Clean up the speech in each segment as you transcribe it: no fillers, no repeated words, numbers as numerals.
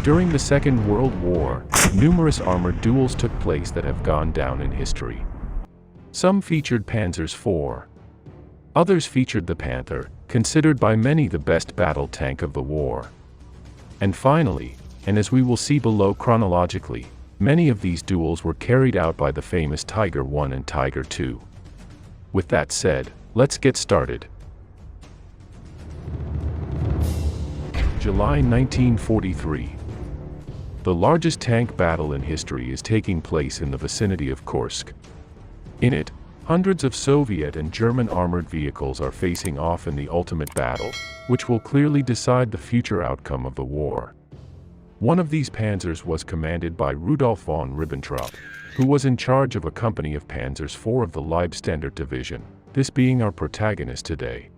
During the Second World War, numerous armored duels took place that have gone down in history. Some featured Panzers IV. Others featured the Panther, considered by many the best battle tank of the war. And finally, and as we will see below chronologically, many of these duels were carried out by the famous Tiger I and Tiger II. With that said, let's get started. July 1943. The largest tank battle in history is taking place in the vicinity of Kursk. In it, hundreds of Soviet and German armored vehicles are facing off in the ultimate battle, which will clearly decide the future outcome of the war. One of these panzers was commanded by Rudolf von Ribbentrop, who was in charge of a company of Panzers IV of the Leibstandard Division, this being our protagonist today.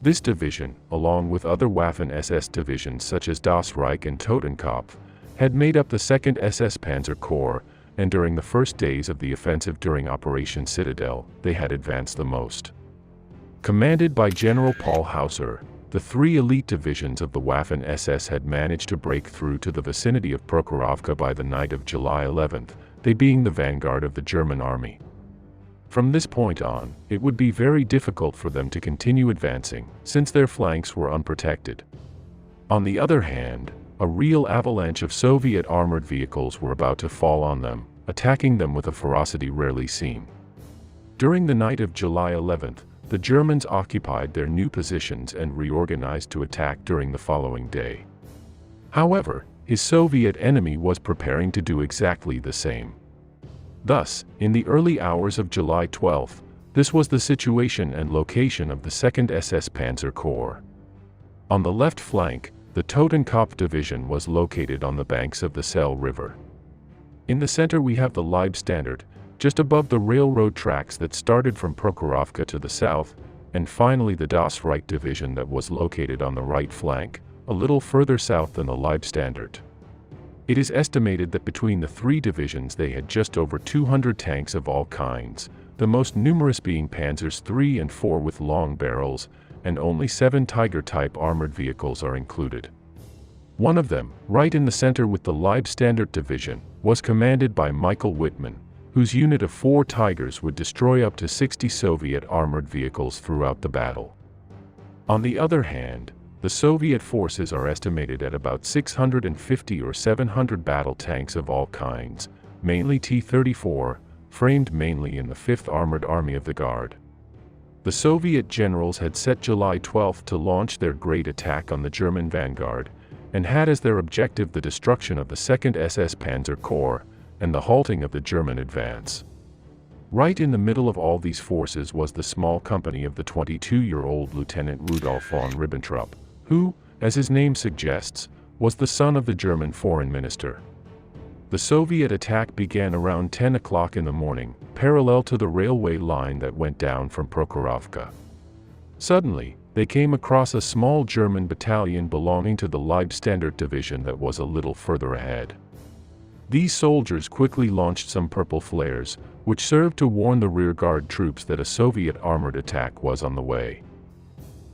This division, along with other Waffen-SS divisions such as Das Reich and Totenkopf, had made up the 2nd SS Panzer Corps, and during the first days of the offensive during Operation Citadel, they had advanced the most. Commanded by General Paul Hauser, the 3 elite divisions of the Waffen-SS had managed to break through to the vicinity of Prokhorovka by the night of July 11th, they being the vanguard of the German army. From this point on, it would be very difficult for them to continue advancing, since their flanks were unprotected. On the other hand, a real avalanche of Soviet armored vehicles were about to fall on them, attacking them with a ferocity rarely seen. During the night of July 11th, the Germans occupied their new positions and reorganized to attack during the following day. However, his Soviet enemy was preparing to do exactly the same. Thus, in the early hours of July 12th, this was the situation and location of the 2nd SS Panzer Corps. On the left flank, the Totenkopf division was located on the banks of the Sel River. In the center we have the Leibstandard, just above the railroad tracks that started from Prokhorovka to the south, and finally the Das Reich division that was located on the right flank, a little further south than the Leibstandard. It is estimated that between the 3 divisions they had just over 200 tanks of all kinds, the most numerous being Panzers III and IV with long barrels, and only 7 Tiger-type armored vehicles are included. One of them, right in the center with the Leibstandard division, was commanded by Michael Wittmann, whose unit of 4 Tigers would destroy up to 60 Soviet armored vehicles throughout the battle. On the other hand, the Soviet forces are estimated at about 650 or 700 battle tanks of all kinds, mainly T-34, framed mainly in the 5th Armored Army of the Guard. The Soviet generals had set July 12th to launch their great attack on the German vanguard, and had as their objective the destruction of the 2nd SS Panzer Corps, and the halting of the German advance. Right in the middle of all these forces was the small company of the 22-year-old Lieutenant Rudolf von Ribbentrop, who, as his name suggests, was the son of the German foreign minister. The Soviet attack began around 10 o'clock in the morning, parallel to the railway line that went down from Prokhorovka. Suddenly, they came across a small German battalion belonging to the Leibstandard division that was a little further ahead. These soldiers quickly launched some purple flares, which served to warn the rearguard troops that a Soviet armored attack was on the way.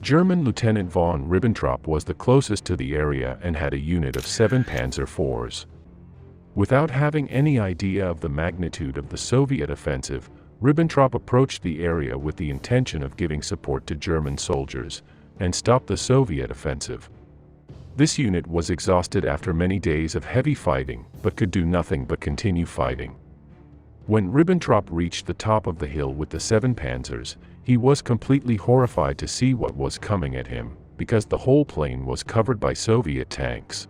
German Lieutenant von Ribbentrop was the closest to the area and had a unit of 7 Panzer IVs. Without having any idea of the magnitude of the Soviet offensive, Ribbentrop approached the area with the intention of giving support to German soldiers, and stop the Soviet offensive. This unit was exhausted after many days of heavy fighting, but could do nothing but continue fighting. When Ribbentrop reached the top of the hill with the 7 panzers, he was completely horrified to see what was coming at him, because the whole plain was covered by Soviet tanks.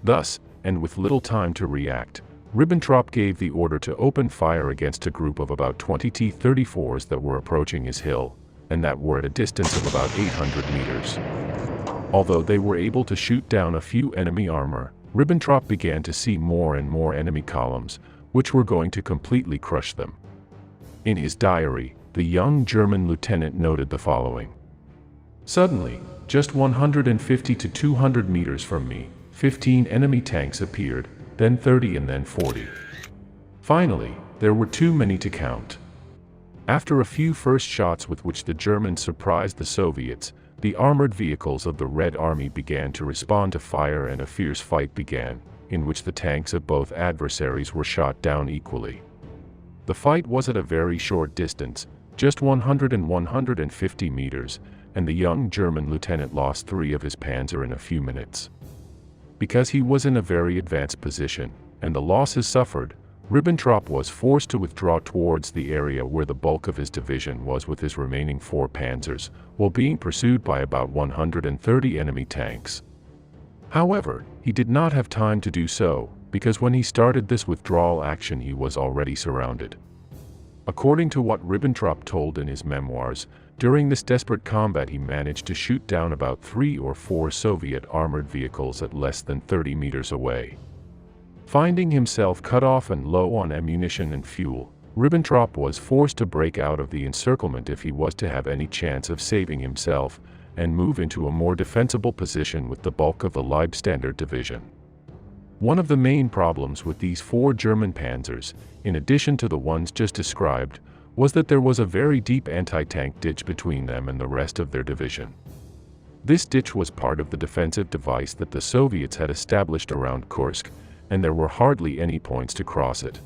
Thus, and with little time to react, Ribbentrop gave the order to open fire against a group of about 20 T-34s that were approaching his hill, and that were at a distance of about 800 meters. Although they were able to shoot down a few enemy armor, Ribbentrop began to see more and more enemy columns, which were going to completely crush them. In his diary, the young German lieutenant noted the following. Suddenly, just 150 to 200 meters from me, 15 enemy tanks appeared, then 30 and then 40. Finally, there were too many to count. After a few first shots with which the Germans surprised the Soviets, the armored vehicles of the Red Army began to respond to fire and a fierce fight began, in which the tanks of both adversaries were shot down equally. The fight was at a very short distance, just 100 and 150 meters, and the young German lieutenant lost 3 of his Panzer in a few minutes. Because he was in a very advanced position, and the losses suffered, Ribbentrop was forced to withdraw towards the area where the bulk of his division was with his remaining 4 Panzers, while being pursued by about 130 enemy tanks. However, he did not have time to do so, because when he started this withdrawal action he was already surrounded. According to what Ribbentrop told in his memoirs, during this desperate combat he managed to shoot down about 3 or 4 Soviet armored vehicles at less than 30 meters away. Finding himself cut off and low on ammunition and fuel, Ribbentrop was forced to break out of the encirclement if he was to have any chance of saving himself, and move into a more defensible position with the bulk of the Leibstandard division. One of the main problems with these 4 German panzers, in addition to the ones just described, was that there was a very deep anti-tank ditch between them and the rest of their division. This ditch was part of the defensive device that the Soviets had established around Kursk, and there were hardly any points to cross it.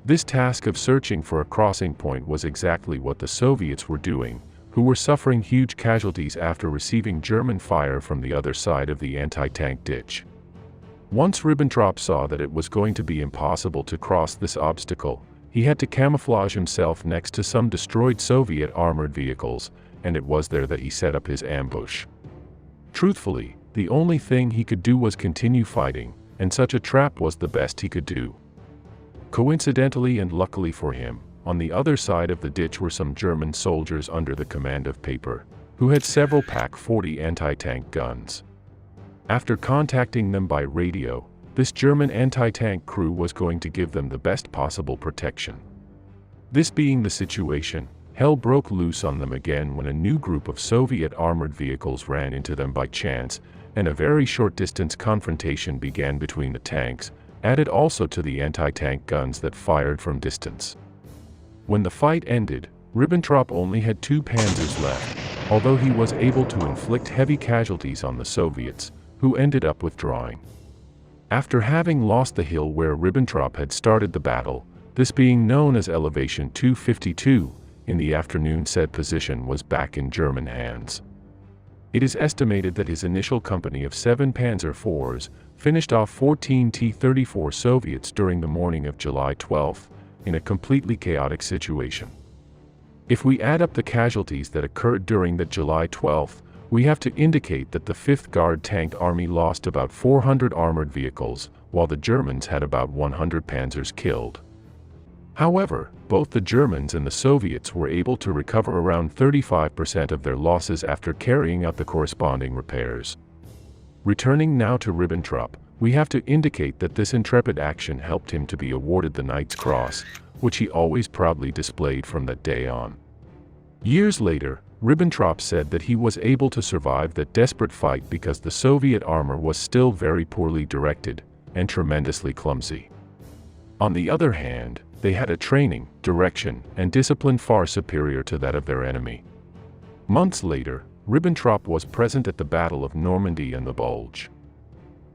This task of searching for a crossing point was exactly what the Soviets were doing, who were suffering huge casualties after receiving German fire from the other side of the anti-tank ditch. Once Ribbentrop saw that it was going to be impossible to cross this obstacle, he had to camouflage himself next to some destroyed Soviet armored vehicles, and it was there that he set up his ambush. Truthfully, the only thing he could do was continue fighting, and such a trap was the best he could do. Coincidentally and luckily for him, on the other side of the ditch were some German soldiers under the command of Paper, who had several Pak-40 anti-tank guns. After contacting them by radio, this German anti-tank crew was going to give them the best possible protection. This being the situation, hell broke loose on them again when a new group of Soviet armored vehicles ran into them by chance, and a very short-distance confrontation began between the tanks, added also to the anti-tank guns that fired from distance. When the fight ended, Ribbentrop only had 2 panzers left, although he was able to inflict heavy casualties on the Soviets, who ended up withdrawing. After having lost the hill where Ribbentrop had started the battle, this being known as Elevation 252, in the afternoon said position was back in German hands. It is estimated that his initial company of 7 Panzer IVs finished off 14 T-34 Soviets during the morning of July 12, in a completely chaotic situation. If we add up the casualties that occurred during that July 12, we have to indicate that the 5th Guard Tank Army lost about 400 armored vehicles, while the Germans had about 100 panzers killed. However, both the Germans and the Soviets were able to recover around 35% of their losses after carrying out the corresponding repairs. Returning now to Ribbentrop, we have to indicate that this intrepid action helped him to be awarded the Knight's Cross, which he always proudly displayed from that day on. Years later, Ribbentrop said that he was able to survive that desperate fight because the Soviet armor was still very poorly directed, and tremendously clumsy. On the other hand, they had a training, direction, and discipline far superior to that of their enemy. Months later, Ribbentrop was present at the Battle of Normandy and the Bulge.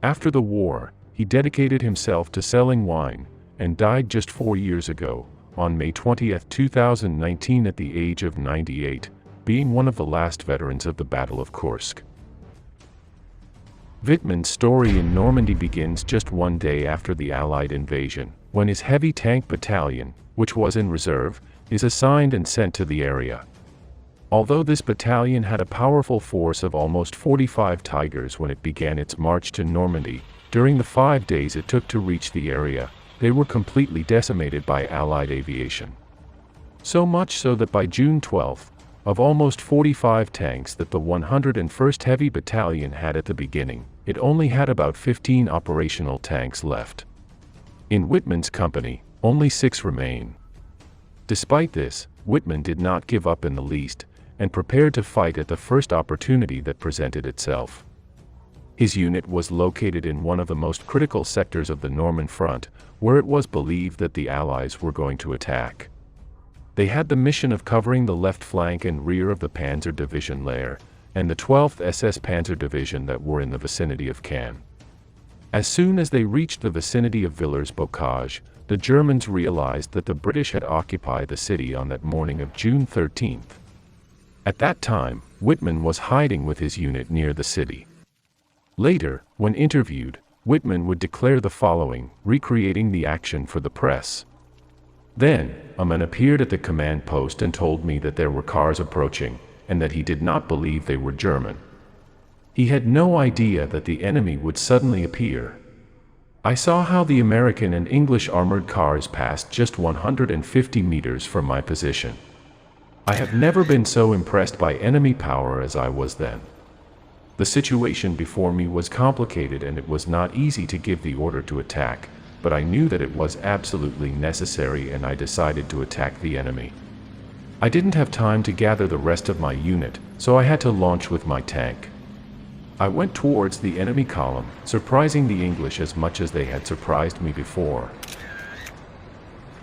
After the war, he dedicated himself to selling wine, and died just 4 years ago, on May 20, 2019 at the age of 98, being one of the last veterans of the Battle of Kursk. Wittmann's story in Normandy begins just 1 day after the Allied invasion, when his heavy tank battalion, which was in reserve, is assigned and sent to the area. Although this battalion had a powerful force of almost 45 Tigers when it began its march to Normandy, during the 5 days it took to reach the area, they were completely decimated by Allied aviation. So much so that by June 12, of almost 45 tanks that the 101st Heavy Battalion had at the beginning, it only had about 15 operational tanks left. In Wittmann's company, only 6 remain. Despite this, Wittmann did not give up in the least, and prepared to fight at the first opportunity that presented itself. His unit was located in one of the most critical sectors of the Norman front, where it was believed that the Allies were going to attack. They had the mission of covering the left flank and rear of the Panzer Division layer, and the 12th SS Panzer Division that were in the vicinity of Caen. As soon as they reached the vicinity of Villers-Bocage, the Germans realized that the British had occupied the city on that morning of June 13th. At that time, Wittmann was hiding with his unit near the city. Later, when interviewed, Wittmann would declare the following, recreating the action for the press. Then, a man appeared at the command post and told me that there were cars approaching, and that he did not believe they were German. He had no idea that the enemy would suddenly appear. I saw how the American and English armored cars passed just 150 meters from my position. I have never been so impressed by enemy power as I was then. The situation before me was complicated and it was not easy to give the order to attack, but I knew that it was absolutely necessary and I decided to attack the enemy. I didn't have time to gather the rest of my unit, so I had to launch with my tank. I went towards the enemy column, surprising the English as much as they had surprised me before.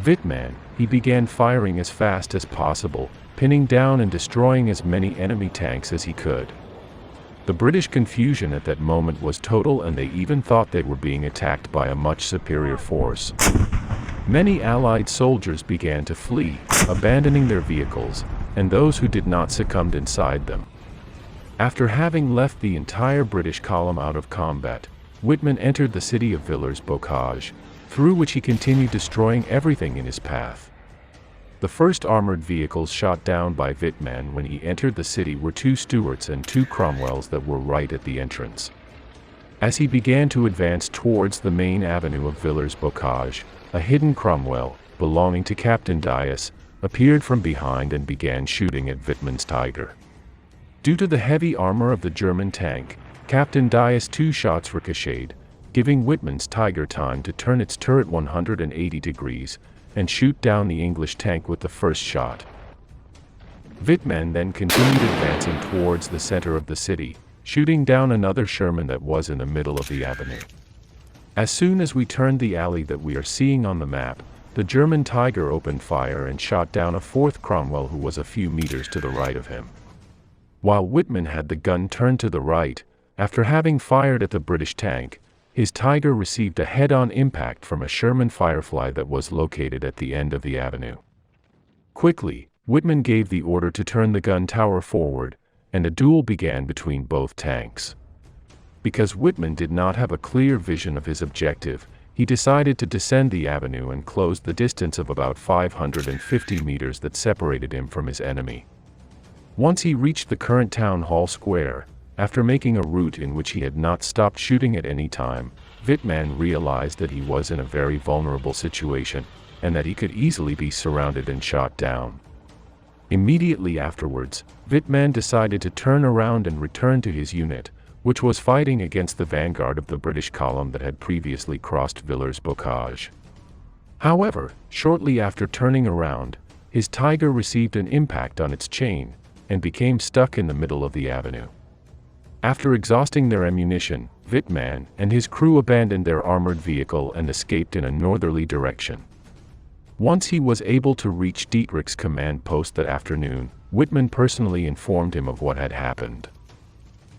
Wittmann, he began firing as fast as possible, pinning down and destroying as many enemy tanks as he could. The British confusion at that moment was total and they even thought they were being attacked by a much superior force. Many Allied soldiers began to flee, abandoning their vehicles, and those who did not succumbed inside them. After having left the entire British column out of combat, Wittmann entered the city of Villers-Bocage, through which he continued destroying everything in his path. The first armored vehicles shot down by Wittmann when he entered the city were 2 Stuarts and 2 Cromwells that were right at the entrance. As he began to advance towards the main avenue of Villers-Bocage, a hidden Cromwell, belonging to Captain Dias, appeared from behind and began shooting at Wittmann's Tiger. Due to the heavy armor of the German tank, Captain Dias' 2 shots ricocheted, giving Wittmann's Tiger time to turn its turret 180 degrees, and shoot down the English tank with the first shot. Wittmann then continued advancing towards the center of the city, shooting down another Sherman that was in the middle of the avenue. As soon as we turned the alley that we are seeing on the map, the German Tiger opened fire and shot down a 4th Cromwell who was a few meters to the right of him. While Wittmann had the gun turned to the right, after having fired at the British tank, his Tiger received a head-on impact from a Sherman Firefly that was located at the end of the avenue. Quickly, Wittmann gave the order to turn the gun tower forward, and a duel began between both tanks. Because Wittmann did not have a clear vision of his objective, he decided to descend the avenue and close the distance of about 550 meters that separated him from his enemy. Once he reached the current town hall square, after making a route in which he had not stopped shooting at any time, Wittmann realized that he was in a very vulnerable situation, and that he could easily be surrounded and shot down. Immediately afterwards, Wittmann decided to turn around and return to his unit, which was fighting against the vanguard of the British column that had previously crossed Villers-Bocage. However, shortly after turning around, his Tiger received an impact on its chain, and became stuck in the middle of the avenue. After exhausting their ammunition, Wittmann and his crew abandoned their armored vehicle and escaped in a northerly direction. Once he was able to reach Dietrich's command post that afternoon, Wittmann personally informed him of what had happened.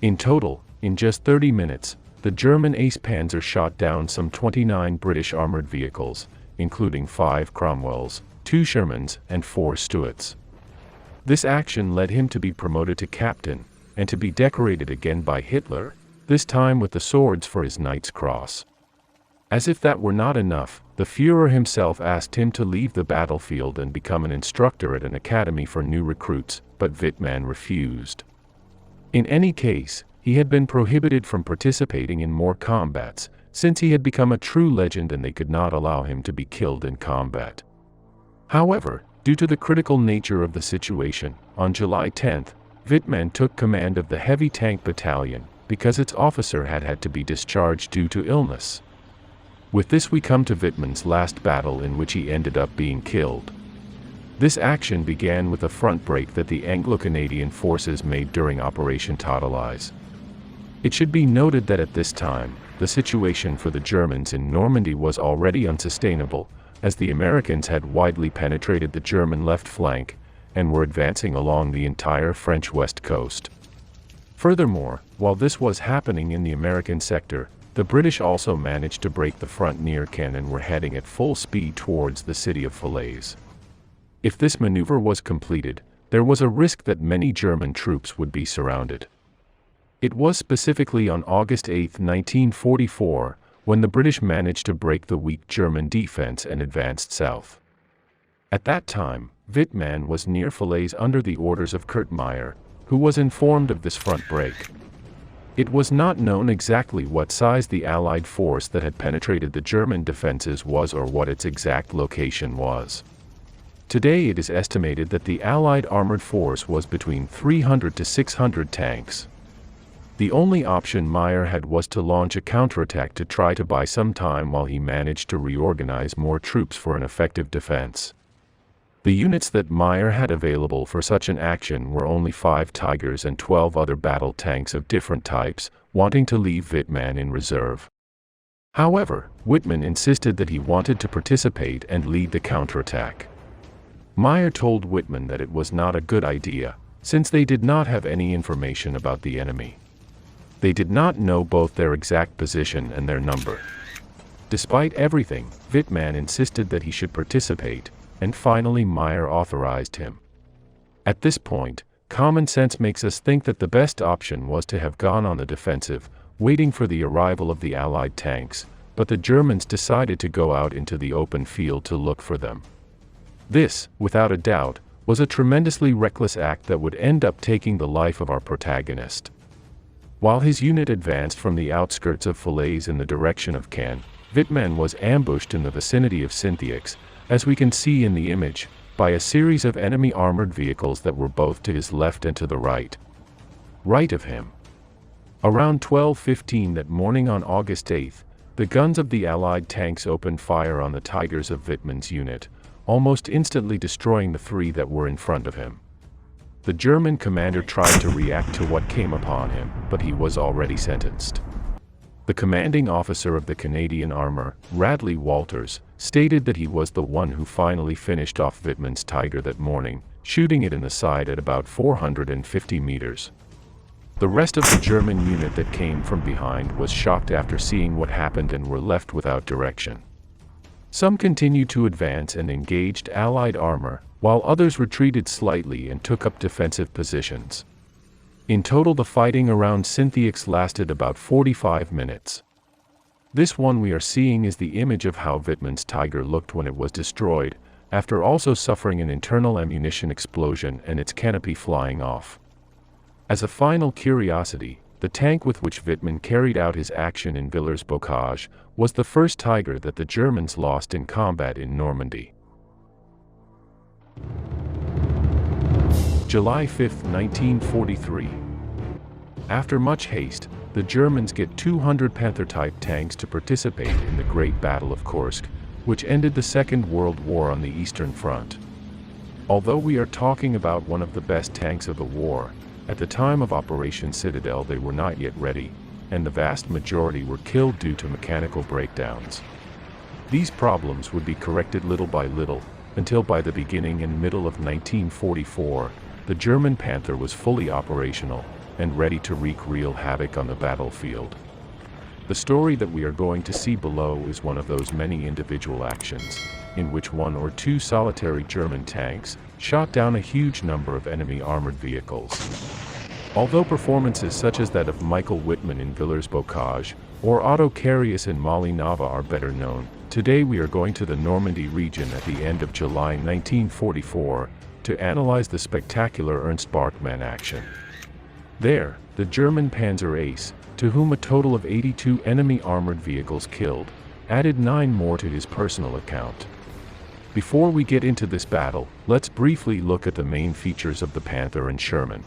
In total, in just 30 minutes, the German Ace Panzer shot down some 29 British armored vehicles, including 5 Cromwells, 2 Shermans, and 4 Stuarts. This action led him to be promoted to captain, and to be decorated again by Hitler, this time with the swords for his Knight's Cross. As if that were not enough, the Führer himself asked him to leave the battlefield and become an instructor at an academy for new recruits, but Wittmann refused. In any case, he had been prohibited from participating in more combats, since he had become a true legend and they could not allow him to be killed in combat. However, due to the critical nature of the situation, on July 10th, Wittmann took command of the heavy tank battalion, because its officer had had to be discharged due to illness. With this we come to Wittmann's last battle in which he ended up being killed. This action began with a front break that the Anglo-Canadian forces made during Operation Totalize. It should be noted that at this time, the situation for the Germans in Normandy was already unsustainable, as the Americans had widely penetrated the German left flank, and were advancing along the entire French west coast. Furthermore, while this was happening in the American sector, the British also managed to break the front near Caen and were heading at full speed towards the city of Falaise. If this maneuver was completed, there was a risk that many German troops would be surrounded. It was specifically on August 8, 1944, when the British managed to break the weak German defense and advanced south. At that time, Wittmann was near Falaise under the orders of Kurt Meyer, who was informed of this front break. It was not known exactly what size the Allied force that had penetrated the German defenses was or what its exact location was. Today it is estimated that the Allied armored force was between 300 to 600 tanks. The only option Meyer had was to launch a counterattack to try to buy some time while he managed to reorganize more troops for an effective defense. The units that Meyer had available for such an action were only 5 Tigers and 12 other battle tanks of different types, wanting to leave Wittmann in reserve. However, Wittmann insisted that he wanted to participate and lead the counterattack. Meyer told Wittmann that it was not a good idea, since they did not have any information about the enemy. They did not know both their exact position and their number. Despite everything, Wittmann insisted that he should participate, and finally Meyer authorized him. At this point, common sense makes us think that the best option was to have gone on the defensive, waiting for the arrival of the Allied tanks, but the Germans decided to go out into the open field to look for them. This, without a doubt, was a tremendously reckless act that would end up taking the life of our protagonist. While his unit advanced from the outskirts of Falaise in the direction of Caen, Wittmann was ambushed in the vicinity of Synthiox, as we can see in the image, by a series of enemy armored vehicles that were both to his left and to the right. Right of him. Around 12:15 that morning on August 8, the guns of the Allied tanks opened fire on the Tigers of Wittmann's unit, almost instantly destroying the 3 that were in front of him. The German commander tried to react to what came upon him, but he was already sentenced. The commanding officer of the Canadian armor, Radley Walters, stated that he was the one who finally finished off Wittmann's Tiger that morning, shooting it in the side at about 450 meters. The rest of the German unit that came from behind was shocked after seeing what happened and were left without direction. Some continued to advance and engaged Allied armor, while others retreated slightly and took up defensive positions. In total, the fighting around Synthiox lasted about 45 minutes. This one we are seeing is the image of how Wittmann's Tiger looked when it was destroyed, after also suffering an internal ammunition explosion and its canopy flying off. As a final curiosity, the tank with which Wittmann carried out his action in Villers-Bocage was the first Tiger that the Germans lost in combat in Normandy. July 5, 1943. After much haste, the Germans get 200 Panther-type tanks to participate in the Great Battle of Kursk, which ended the Second World War on the Eastern Front. Although we are talking about one of the best tanks of the war, at the time of Operation Citadel they were not yet ready, and the vast majority were killed due to mechanical breakdowns. These problems would be corrected little by little, until by the beginning and middle of 1944, the German Panther was fully operational, and ready to wreak real havoc on the battlefield. The story that we are going to see below is one of those many individual actions, in which 1 or 2 solitary German tanks shot down a huge number of enemy armored vehicles. Although performances such as that of Michael Wittmann in Villers-Bocage, or Otto Carius in Mali Nava are better known, today we are going to the Normandy region at the end of July 1944, to analyze the spectacular Ernst Barkmann action. There, the German Panzer ace, to whom a total of 82 enemy armored vehicles killed, added 9 more to his personal account. Before we get into this battle, let's briefly look at the main features of the Panther and Sherman.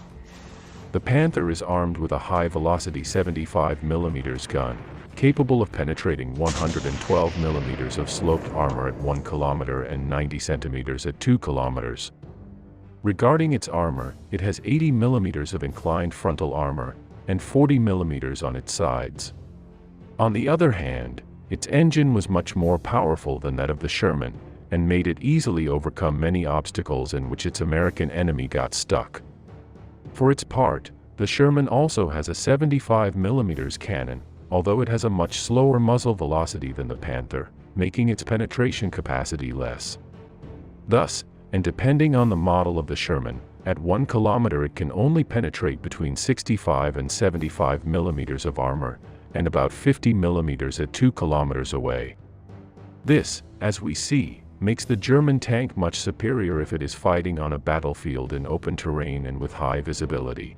The Panther is armed with a high-velocity 75mm gun, capable of penetrating 112mm of sloped armor at 1 km and 90 cm at 2 km. Regarding its armor, it has 80mm of inclined frontal armor, and 40mm on its sides. On the other hand, its engine was much more powerful than that of the Sherman, and made it easily overcome many obstacles in which its American enemy got stuck. For its part, The Sherman also has a 75 mm cannon, although it has a much slower muzzle velocity than the Panther, making its penetration capacity less. Thus, and depending on the model of the Sherman, at 1 kilometer it can only penetrate between 65 and 75 millimeters of armor, and about 50 millimeters at 2 kilometers away. This, as we see, makes the German tank much superior if it is fighting on a battlefield in open terrain and with high visibility.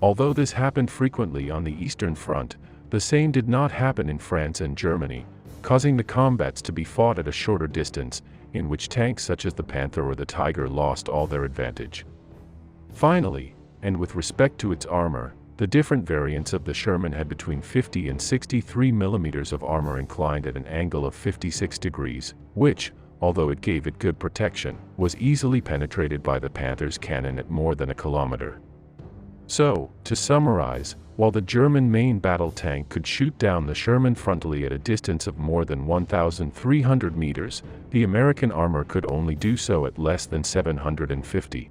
Although this happened frequently on the Eastern Front, the same did not happen in France and Germany, causing the combats to be fought at a shorter distance, in which tanks such as the Panther or the Tiger lost all their advantage. Finally, and with respect to its armor, the different variants of the Sherman had between 50 and 63 millimeters of armor inclined at an angle of 56 degrees, which, although it gave it good protection, was easily penetrated by the Panther's cannon at more than a kilometer. So, to summarize, while the German main battle tank could shoot down the Sherman frontally at a distance of more than 1,300 meters, the American armor could only do so at less than 750.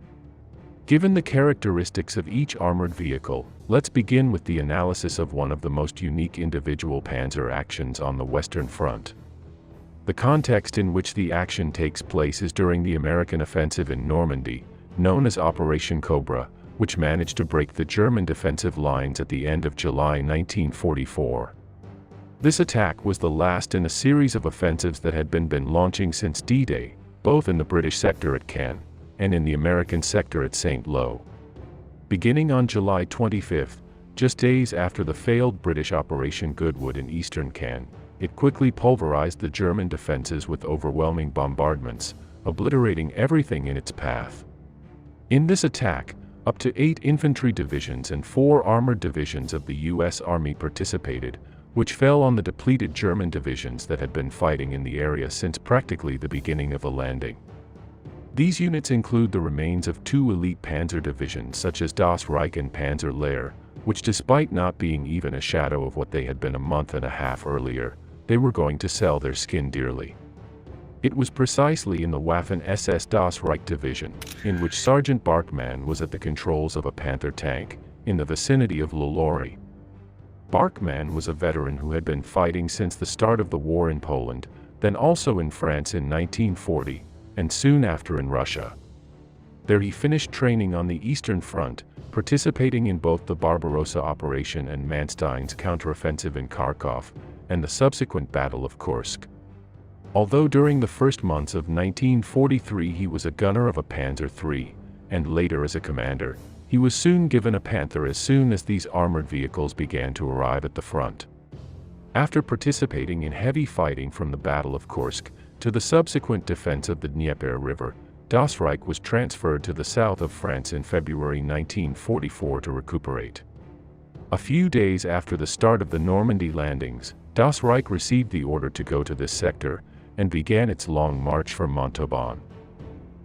Given the characteristics of each armored vehicle, let's begin with the analysis of one of the most unique individual Panzer actions on the Western Front. The context in which the action takes place is during the American offensive in Normandy, known as Operation Cobra, which managed to break the German defensive lines at the end of July 1944. This attack was the last in a series of offensives that had been launching since D-Day, both in the British sector at Caen, and in the American sector at St. Lo. Beginning on July 25, just days after the failed British Operation Goodwood in eastern Caen, it quickly pulverized the German defenses with overwhelming bombardments, obliterating everything in its path. In this attack, up to 8 infantry divisions and 4 armored divisions of the U.S. Army participated, which fell on the depleted German divisions that had been fighting in the area since practically the beginning of the landing. These units include the remains of 2 elite Panzer divisions such as Das Reich and Panzer Lehr, which despite not being even a shadow of what they had been a month and a half earlier, they were going to sell their skin dearly. It was precisely in the Waffen-SS Das Reich division, in which Sergeant Barkmann was at the controls of a Panther tank, in the vicinity of Lullory. Barkmann was a veteran who had been fighting since the start of the war in Poland, then also in France in 1940, and soon after in Russia. There he finished training on the Eastern Front, participating in both the Barbarossa operation and Manstein's counteroffensive in Kharkov, and the subsequent Battle of Kursk. Although during the first months of 1943 he was a gunner of a Panzer III, and later as a commander, he was soon given a Panther as soon as these armored vehicles began to arrive at the front. After participating in heavy fighting from the Battle of Kursk to the subsequent defense of the Dnieper River, Das Reich was transferred to the south of France in February 1944 to recuperate. A few days after the start of the Normandy landings, Das Reich received the order to go to this sector, and began its long march for Montauban.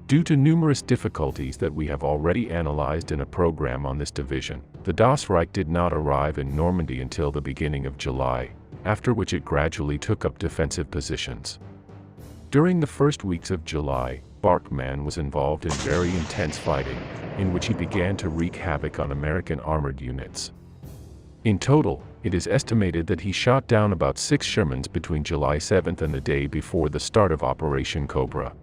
Due to numerous difficulties that we have already analyzed in a program on this division, the Das Reich did not arrive in Normandy until the beginning of July, after which it gradually took up defensive positions. During the first weeks of July, Barkmann was involved in very intense fighting, in which he began to wreak havoc on American armored units. In total, it is estimated that he shot down about 6 Shermans between July 7 and the day before the start of Operation Cobra.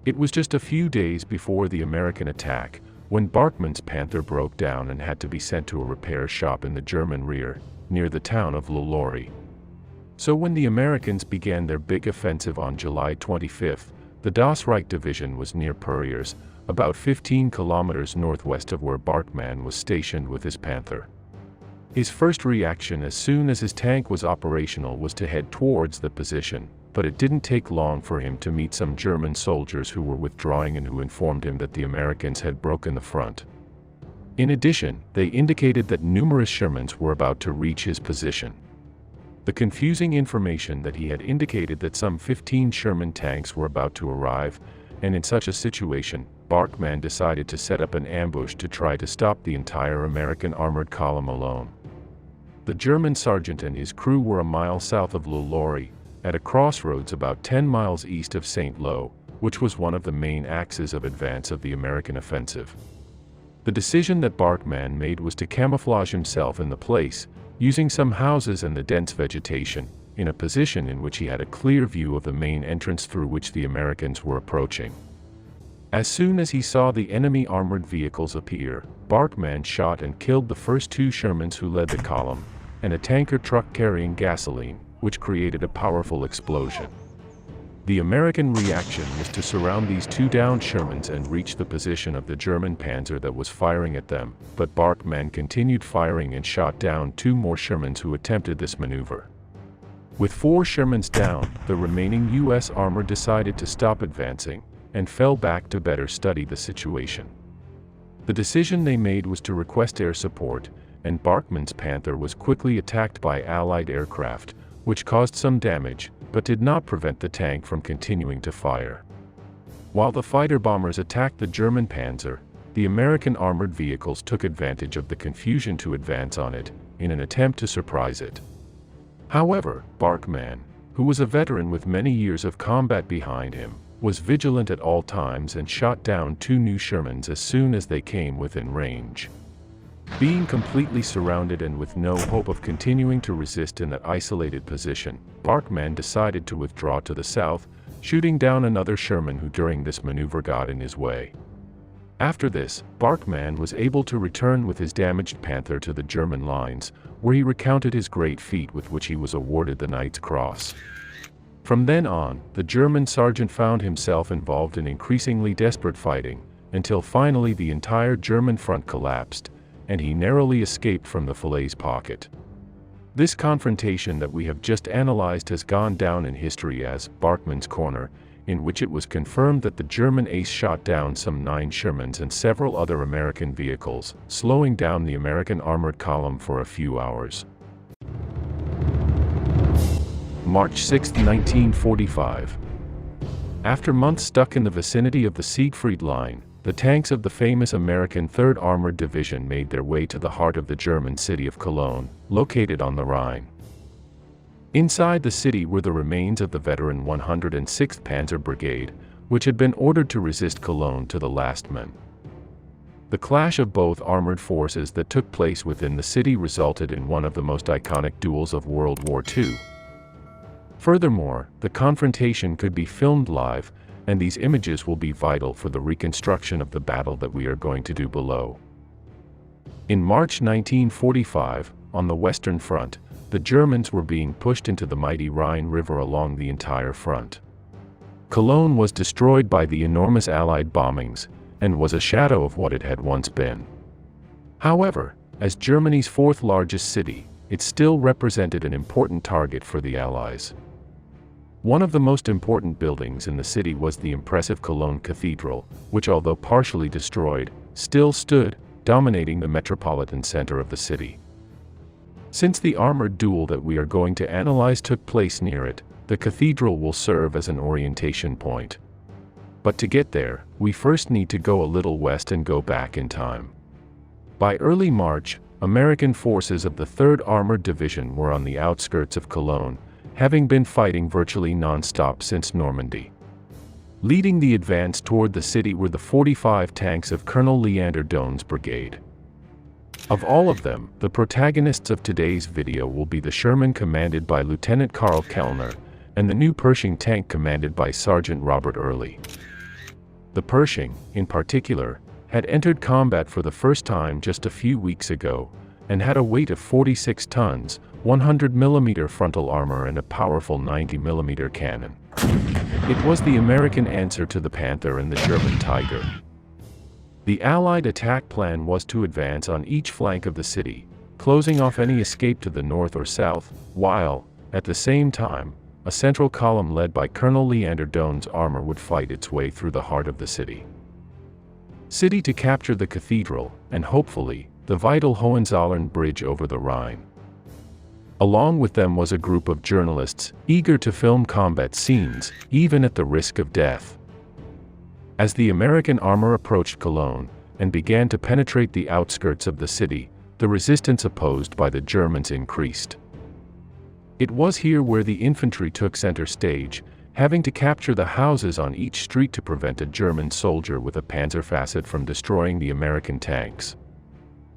It was just a few days before the American attack, when Barkmann's Panther broke down and had to be sent to a repair shop in the German rear, near the town of Lullory. So when the Americans began their big offensive on July 25, the Das Reich division was near Perriers, about 15 kilometers northwest of where Barkmann was stationed with his Panther. His first reaction as soon as his tank was operational was to head towards the position, but it didn't take long for him to meet some German soldiers who were withdrawing and who informed him that the Americans had broken the front. In addition, they indicated that numerous Shermans were about to reach his position. The confusing information that he had indicated that some 15 Sherman tanks were about to arrive, and in such a situation, Barkmann decided to set up an ambush to try to stop the entire American armored column alone. The German sergeant and his crew were a mile south of Lullory, at a crossroads about 10 miles east of St. Lo, which was one of the main axes of advance of the American offensive. The decision that Barkmann made was to camouflage himself in the place, using some houses and the dense vegetation, in a position in which he had a clear view of the main entrance through which the Americans were approaching. As soon as he saw the enemy armored vehicles appear, Barkmann shot and killed the first two Shermans who led the column, and a tanker truck carrying gasoline, which created a powerful explosion. The American reaction was to surround these two downed Shermans and reach the position of the German Panzer that was firing at them, but Barkmann continued firing and shot down two more Shermans who attempted this maneuver. With 4 Shermans down, the remaining U.S. armor decided to stop advancing, and fell back to better study the situation. The decision they made was to request air support, and Barkmann's Panther was quickly attacked by Allied aircraft, which caused some damage, but did not prevent the tank from continuing to fire. While the fighter bombers attacked the German Panzer, the American armored vehicles took advantage of the confusion to advance on it, in an attempt to surprise it. However, Barkmann, who was a veteran with many years of combat behind him, was vigilant at all times and shot down 2 new Shermans as soon as they came within range. Being completely surrounded and with no hope of continuing to resist in that isolated position, Barkmann decided to withdraw to the south, shooting down another Sherman who during this maneuver got in his way. After this, Barkmann was able to return with his damaged Panther to the German lines, where he recounted his great feat with which he was awarded the Knight's Cross. From then on, the German sergeant found himself involved in increasingly desperate fighting, until finally the entire German front collapsed, and he narrowly escaped from the Falaise pocket. This confrontation that we have just analyzed has gone down in history as Barkmann's Corner, in which it was confirmed that the German ace shot down some 9 Shermans and several other American vehicles, slowing down the American armored column for a few hours. March 6, 1945. After months stuck in the vicinity of the Siegfried Line, the tanks of the famous American 3rd Armored Division made their way to the heart of the German city of Cologne, located on the Rhine. Inside the city were the remains of the veteran 106th Panzer Brigade, which had been ordered to resist Cologne to the last man. The clash of both armored forces that took place within the city resulted in one of the most iconic duels of World War II. Furthermore, the confrontation could be filmed live, and these images will be vital for the reconstruction of the battle that we are going to do below. In March 1945, on the Western Front, the Germans were being pushed into the mighty Rhine River along the entire front. Cologne was destroyed by the enormous Allied bombings, and was a shadow of what it had once been. However, as Germany's 4th largest city, it still represented an important target for the Allies. One of the most important buildings in the city was the impressive Cologne Cathedral, which although partially destroyed, still stood, dominating the metropolitan center of the city. Since the armored duel that we are going to analyze took place near it, the cathedral will serve as an orientation point. But to get there, we first need to go a little west and go back in time. By early March, American forces of the 3rd Armored Division were on the outskirts of Cologne, having been fighting virtually non-stop since Normandy. Leading the advance toward the city were the 45 tanks of Colonel Leander Doan's brigade. Of all of them, the protagonists of today's video will be the Sherman commanded by Lieutenant Karl Kellner, and the new Pershing tank commanded by Sergeant Robert Early. The Pershing, in particular, had entered combat for the first time just a few weeks ago, and had a weight of 46 tons, 100mm frontal armor and a powerful 90mm cannon. It was the American answer to the Panther and the German Tiger. The Allied attack plan was to advance on each flank of the city, closing off any escape to the north or south, while, at the same time, a central column led by Colonel Leander Doan's armor would fight its way through the heart of the city to capture the cathedral, and hopefully, the vital Hohenzollern Bridge over the Rhine. Along with them was a group of journalists, eager to film combat scenes, even at the risk of death. As the American armor approached Cologne, and began to penetrate the outskirts of the city, the resistance opposed by the Germans increased. It was here where the infantry took center stage, having to capture the houses on each street to prevent a German soldier with a Panzer facet from destroying the American tanks.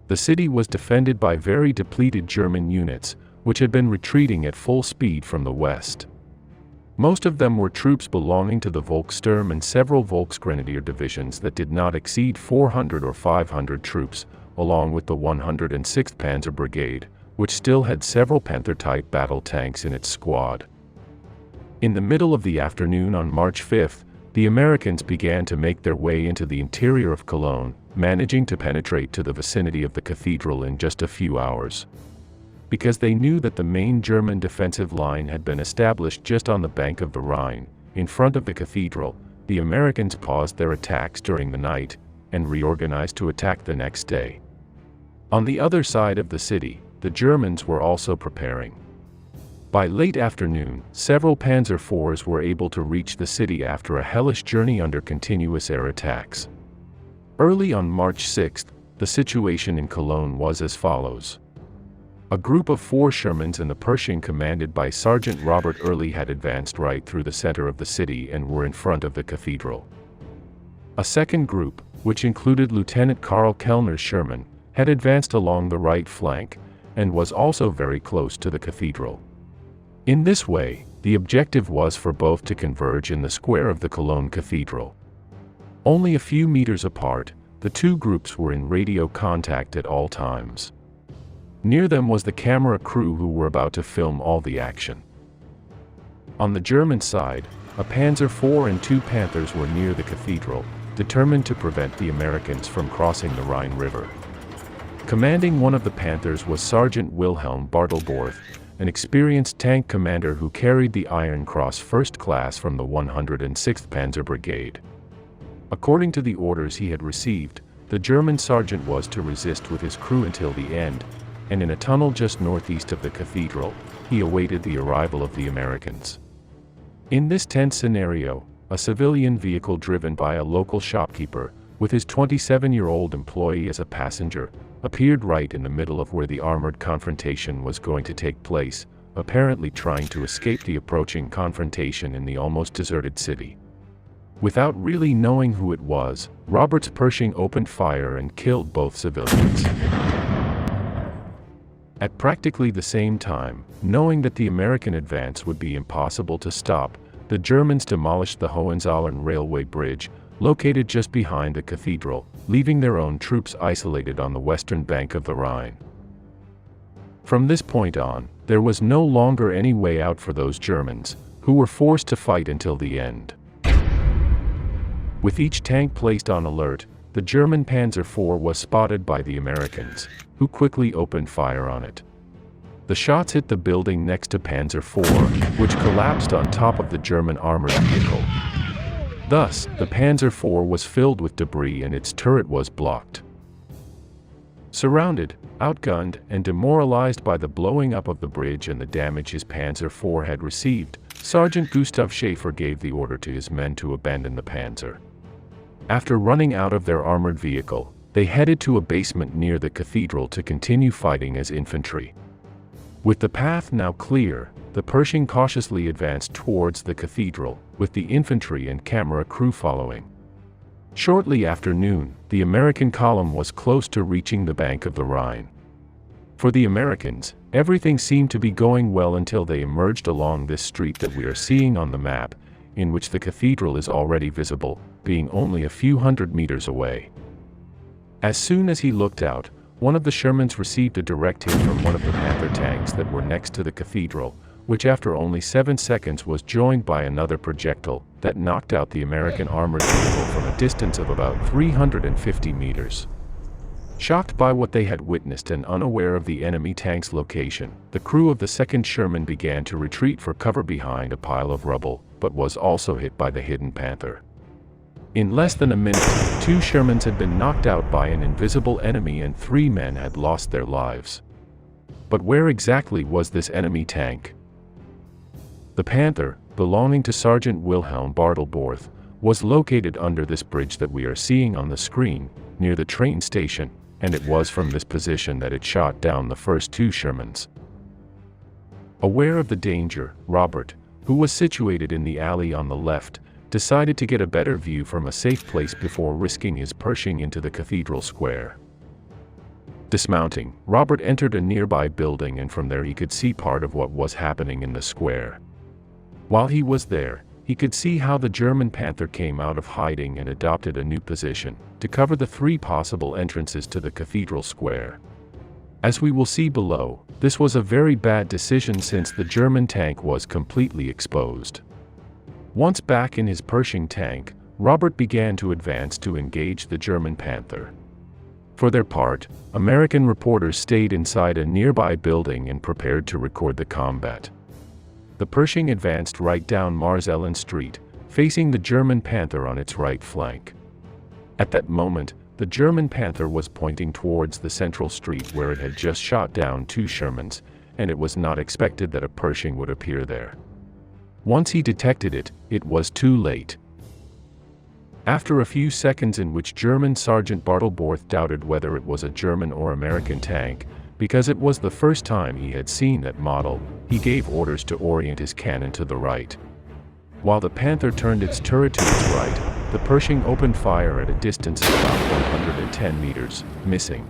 The city was defended by very depleted German units, which had been retreating at full speed from the west. Most of them were troops belonging to the Volkssturm and several Volksgrenadier divisions that did not exceed 400 or 500 troops, along with the 106th Panzer Brigade, which still had several Panther-type battle tanks in its squad. In the middle of the afternoon on March 5th, the Americans began to make their way into the interior of Cologne, managing to penetrate to the vicinity of the cathedral in just a few hours. Because they knew that the main German defensive line had been established just on the bank of the Rhine, in front of the cathedral, the Americans paused their attacks during the night, and reorganized to attack the next day. On the other side of the city, the Germans were also preparing. By late afternoon, several Panzer IVs were able to reach the city after a hellish journey under continuous air attacks. Early on March 6th, the situation in Cologne was as follows. A group of 4 Shermans and the Pershing commanded by Sergeant Robert Early had advanced right through the center of the city and were in front of the cathedral. A second group, which included Lieutenant Karl Kellner's Sherman, had advanced along the right flank, and was also very close to the cathedral. In this way, the objective was for both to converge in the square of the Cologne Cathedral. Only a few meters apart, the two groups were in radio contact at all times. Near them was the camera crew who were about to film all the action. On the German side, a Panzer IV and 2 Panthers were near the cathedral, determined to prevent the Americans from crossing the Rhine River. Commanding one of the Panthers was Sergeant Wilhelm Bartelborth, an experienced tank commander who carried the Iron Cross First Class from the 106th Panzer Brigade. According to the orders he had received, the German sergeant was to resist with his crew until the end, and in a tunnel just northeast of the cathedral, he awaited the arrival of the Americans. In this tense scenario, a civilian vehicle driven by a local shopkeeper, with his 27-year-old employee as a passenger, appeared right in the middle of where the armored confrontation was going to take place, apparently trying to escape the approaching confrontation in the almost deserted city. Without really knowing who it was, Robert's Pershing opened fire and killed both civilians. At practically the same time, knowing that the American advance would be impossible to stop, the Germans demolished the Hohenzollern railway bridge, located just behind the cathedral, leaving their own troops isolated on the western bank of the Rhine. From this point on, there was no longer any way out for those Germans, who were forced to fight until the end. With each tank placed on alert, the German Panzer IV was spotted by the Americans, who quickly opened fire on it. The shots hit the building next to Panzer IV, which collapsed on top of the German armored vehicle. Thus, the Panzer IV was filled with debris and its turret was blocked. Surrounded, outgunned, and demoralized by the blowing up of the bridge and the damage his Panzer IV had received, Sergeant Gustav Schaefer gave the order to his men to abandon the Panzer. After running out of their armored vehicle, they headed to a basement near the cathedral to continue fighting as infantry. With the path now clear, the Pershing cautiously advanced towards the cathedral, with the infantry and camera crew following. Shortly after noon, the American column was close to reaching the bank of the Rhine. For the Americans, everything seemed to be going well until they emerged along this street that we are seeing on the map, in which the cathedral is already visible, being only a few hundred meters away. As soon as he looked out, one of the Shermans received a direct hit from one of the Panther tanks that were next to the cathedral, which after only 7 seconds was joined by another projectile that knocked out the American armored vehicle from a distance of about 350 meters. Shocked by what they had witnessed and unaware of the enemy tank's location, the crew of the 2nd Sherman began to retreat for cover behind a pile of rubble, but was also hit by the hidden Panther. In less than a minute, 2 Shermans had been knocked out by an invisible enemy and 3 men had lost their lives. But where exactly was this enemy tank? The Panther, belonging to Sergeant Wilhelm Bartelborth, was located under this bridge that we are seeing on the screen, near the train station, and it was from this position that it shot down the first 2 Shermans. Aware of the danger, Robert, who was situated in the alley on the left, decided to get a better view from a safe place before risking his Pershing into the cathedral square. Dismounting, Robert entered a nearby building, and from there he could see part of what was happening in the square. While he was there, he could see how the German Panther came out of hiding and adopted a new position to cover the three possible entrances to the cathedral square. As we will see below, this was a very bad decision since the German tank was completely exposed. Once back in his Pershing tank, Robert began to advance to engage the German Panther. For their part, American reporters stayed inside a nearby building and prepared to record the combat. The Pershing advanced right down Mars Ellen Street, facing the German Panther on its right flank. At that moment, the German Panther was pointing towards the central street where it had just shot down two Shermans, and it was not expected that a Pershing would appear there. Once he detected it, it was too late. After a few seconds in which German Sergeant Bartleborth doubted whether it was a German or American tank, because it was the first time he had seen that model, he gave orders to orient his cannon to the right. While the Panther turned its turret to its right, the Pershing opened fire at a distance of about 110 meters, missing.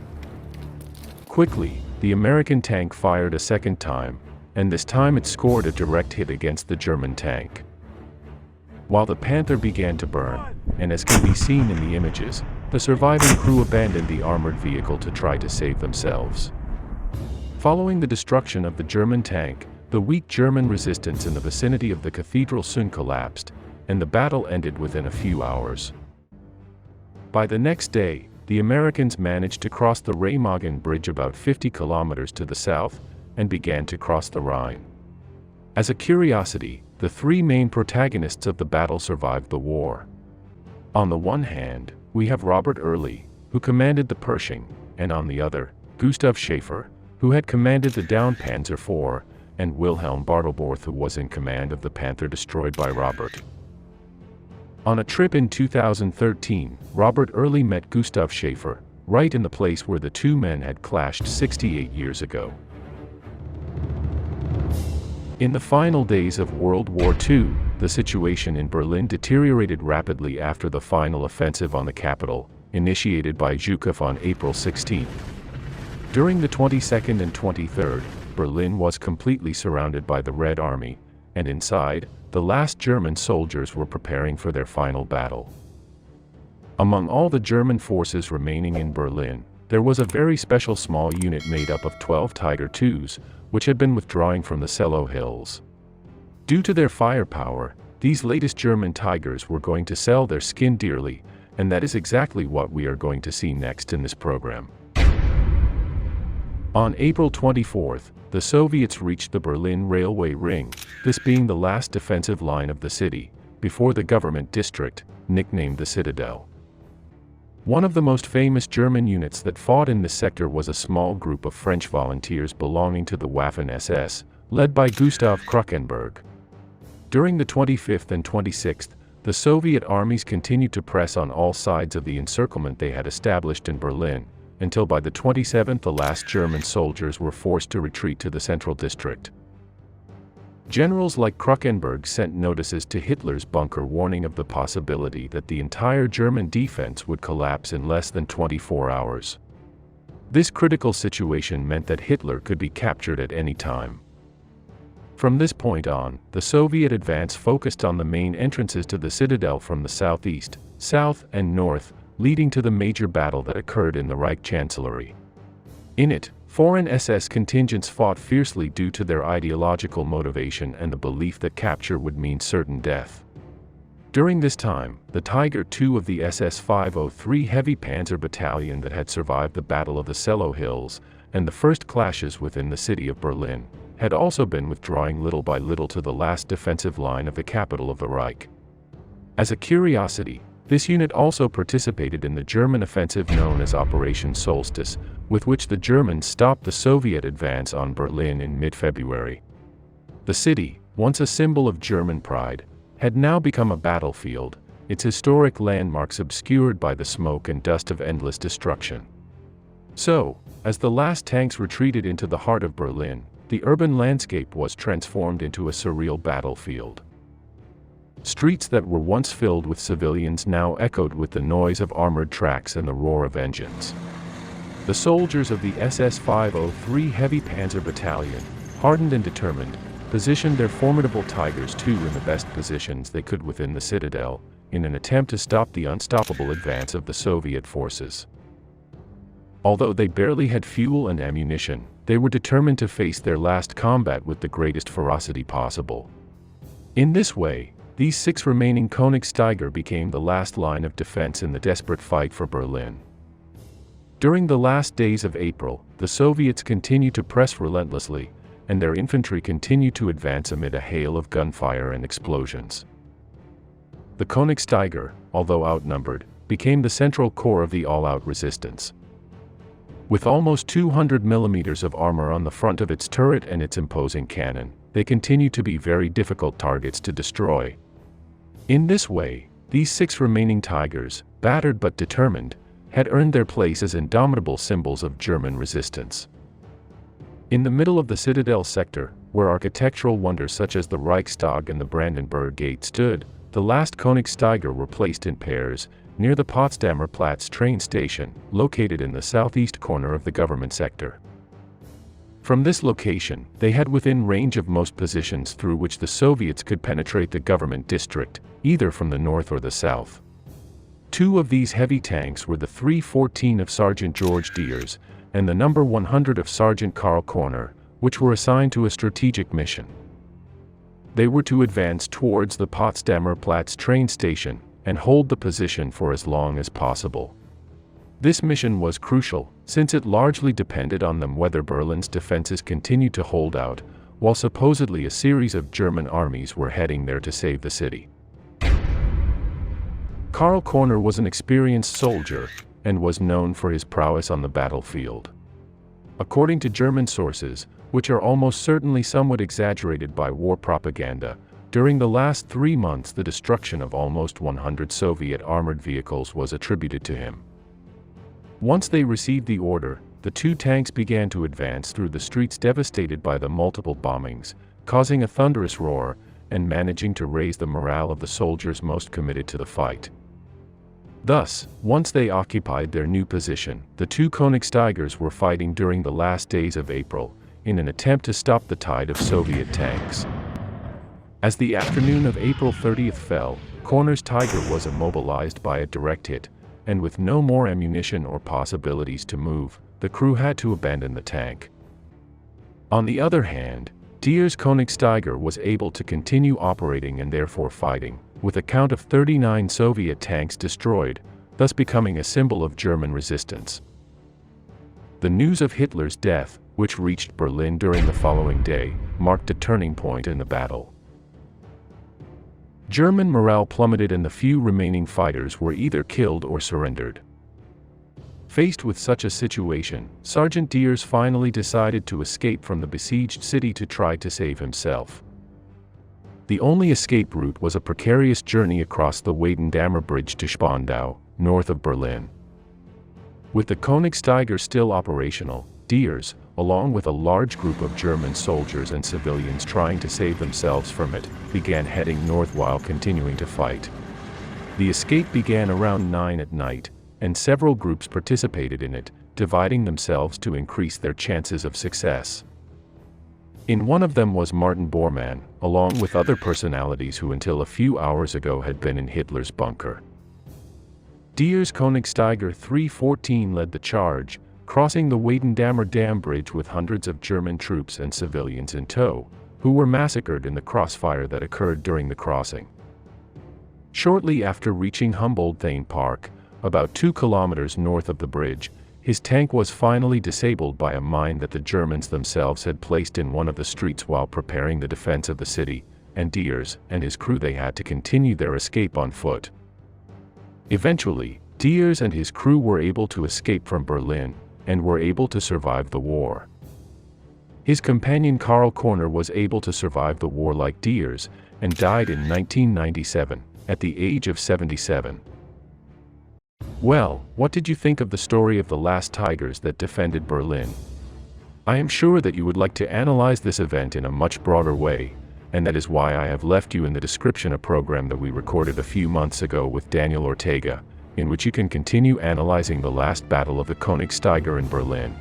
Quickly, the American tank fired a second time, and this time it scored a direct hit against the German tank. While the Panther began to burn, and as can be seen in the images, the surviving crew abandoned the armored vehicle to try to save themselves. Following the destruction of the German tank, the weak German resistance in the vicinity of the cathedral soon collapsed, and the battle ended within a few hours. By the next day, the Americans managed to cross the Remagen Bridge about 50 kilometers to the south, and began to cross the Rhine. As a curiosity, the three main protagonists of the battle survived the war. On the one hand, we have Robert Early, who commanded the Pershing, and on the other, Gustav Schaefer, who had commanded the downed Panzer IV, and Wilhelm Bartleborth, who was in command of the Panther destroyed by Robert. On a trip in 2013, Robert Early met Gustav Schaefer, right in the place where the two men had clashed 68 years ago. In the final days of World War II, the situation in Berlin deteriorated rapidly after the final offensive on the capital, initiated by Zhukov on April 16. During the 22nd and 23rd, Berlin was completely surrounded by the Red Army, and inside, the last German soldiers were preparing for their final battle. Among all the German forces remaining in Berlin, there was a very special small unit made up of 12 Tiger IIs, which had been withdrawing from the Sellow Hills. Due to their firepower, these latest German Tigers were going to sell their skin dearly, and that is exactly what we are going to see next in this program. On April 24, the Soviets reached the Berlin railway ring, this being the last defensive line of the city, before the government district, nicknamed the Citadel. One of the most famous German units that fought in this sector was a small group of French volunteers belonging to the Waffen-SS, led by Gustav Kruckenberg. During the 25th and 26th, the Soviet armies continued to press on all sides of the encirclement they had established in Berlin, until by the 27th the last German soldiers were forced to retreat to the central district. Generals like Kruckenberg sent notices to Hitler's bunker warning of the possibility that the entire German defense would collapse in less than 24 hours. This critical situation meant that Hitler could be captured at any time. From this point on, the Soviet advance focused on the main entrances to the citadel from the southeast, south, and north, leading to the major battle that occurred in the Reich Chancellery. In it, foreign SS contingents fought fiercely due to their ideological motivation and the belief that capture would mean certain death. During this time, the Tiger II of the SS 503 Heavy Panzer Battalion that had survived the Battle of the Sellow Hills, and the first clashes within the city of Berlin, had also been withdrawing little by little to the last defensive line of the capital of the Reich. As a curiosity, this unit also participated in the German offensive known as Operation Solstice, with which the Germans stopped the Soviet advance on Berlin in mid-February. The city, once a symbol of German pride, had now become a battlefield, its historic landmarks obscured by the smoke and dust of endless destruction. So, as the last tanks retreated into the heart of Berlin, the urban landscape was transformed into a surreal battlefield. Streets that were once filled with civilians now echoed with the noise of armored tracks and the roar of engines. The soldiers of the SS 503 Heavy Panzer Battalion, hardened and determined, positioned their formidable Tigers II in the best positions they could within the citadel, in an attempt to stop the unstoppable advance of the Soviet forces. Although they barely had fuel and ammunition, they were determined to face their last combat with the greatest ferocity possible. In this way, these 6 remaining Königstiger became the last line of defense in the desperate fight for Berlin. During the last days of April, the Soviets continued to press relentlessly, and their infantry continued to advance amid a hail of gunfire and explosions. The Königstiger, although outnumbered, became the central core of the all-out resistance. With almost 200 millimeters of armor on the front of its turret and its imposing cannon, they continued to be very difficult targets to destroy. In this way, these 6 remaining Tigers, battered but determined, had earned their place as indomitable symbols of German resistance. In the middle of the Citadel sector, where architectural wonders such as the Reichstag and the Brandenburg Gate stood, the last Königstiger were placed in pairs, near the Potsdamer Platz train station, located in the southeast corner of the government sector. From this location, they had within range of most positions through which the Soviets could penetrate the government district, either from the north or the south. 2 of these heavy tanks were the 314 of Sergeant George Diers, and the number 100 of Sergeant Karl Körner, which were assigned to a strategic mission. They were to advance towards the Potsdamer Platz train station, and hold the position for as long as possible. This mission was crucial, since it largely depended on them whether Berlin's defenses continued to hold out, while supposedly a series of German armies were heading there to save the city. Karl Körner was an experienced soldier, and was known for his prowess on the battlefield. According to German sources, which are almost certainly somewhat exaggerated by war propaganda, during the last 3 months the destruction of almost 100 Soviet armored vehicles was attributed to him. Once they received the order, the 2 tanks began to advance through the streets devastated by the multiple bombings, causing a thunderous roar, and managing to raise the morale of the soldiers most committed to the fight. Thus, once they occupied their new position, the 2 Königstigers were fighting during the last days of April, in an attempt to stop the tide of Soviet tanks. As the afternoon of April 30th fell, Körner's Tiger was immobilized by a direct hit, and with no more ammunition or possibilities to move, the crew had to abandon the tank. On the other hand, Diers' Königstiger was able to continue operating and therefore fighting, with a count of 39 Soviet tanks destroyed, thus becoming a symbol of German resistance. The news of Hitler's death, which reached Berlin during the following day, marked a turning point in the battle. German morale plummeted and the few remaining fighters were either killed or surrendered. Faced with such a situation, Sergeant Diers finally decided to escape from the besieged city to try to save himself. The only escape route was a precarious journey across the Weidendammer Bridge to Spandau, north of Berlin. With the Königstiger still operational, Diers, along with a large group of German soldiers and civilians trying to save themselves from it, began heading north while continuing to fight. The escape began around 9 at night, and several groups participated in it, dividing themselves to increase their chances of success. In one of them was Martin Bormann, along with other personalities who until a few hours ago had been in Hitler's bunker. Diers' Königstiger 314 led the charge, crossing the Weidendammer Dam Bridge with hundreds of German troops and civilians in tow, who were massacred in the crossfire that occurred during the crossing. Shortly after reaching Humboldt Park, about 2 kilometers north of the bridge, his tank was finally disabled by a mine that the Germans themselves had placed in one of the streets while preparing the defense of the city, and Diers and his crew they had to continue their escape on foot. Eventually, Diers and his crew were able to escape from Berlin, and were able to survive the war. His companion Karl Körner was able to survive the war like Diers, and died in 1997, at the age of 77. Well, what did you think of the story of the last Tigers that defended Berlin? I am sure that you would like to analyze this event in a much broader way, and that is why I have left you in the description a program that we recorded a few months ago with Daniel Ortega, in which you can continue analyzing the last battle of the Königsteiger in Berlin.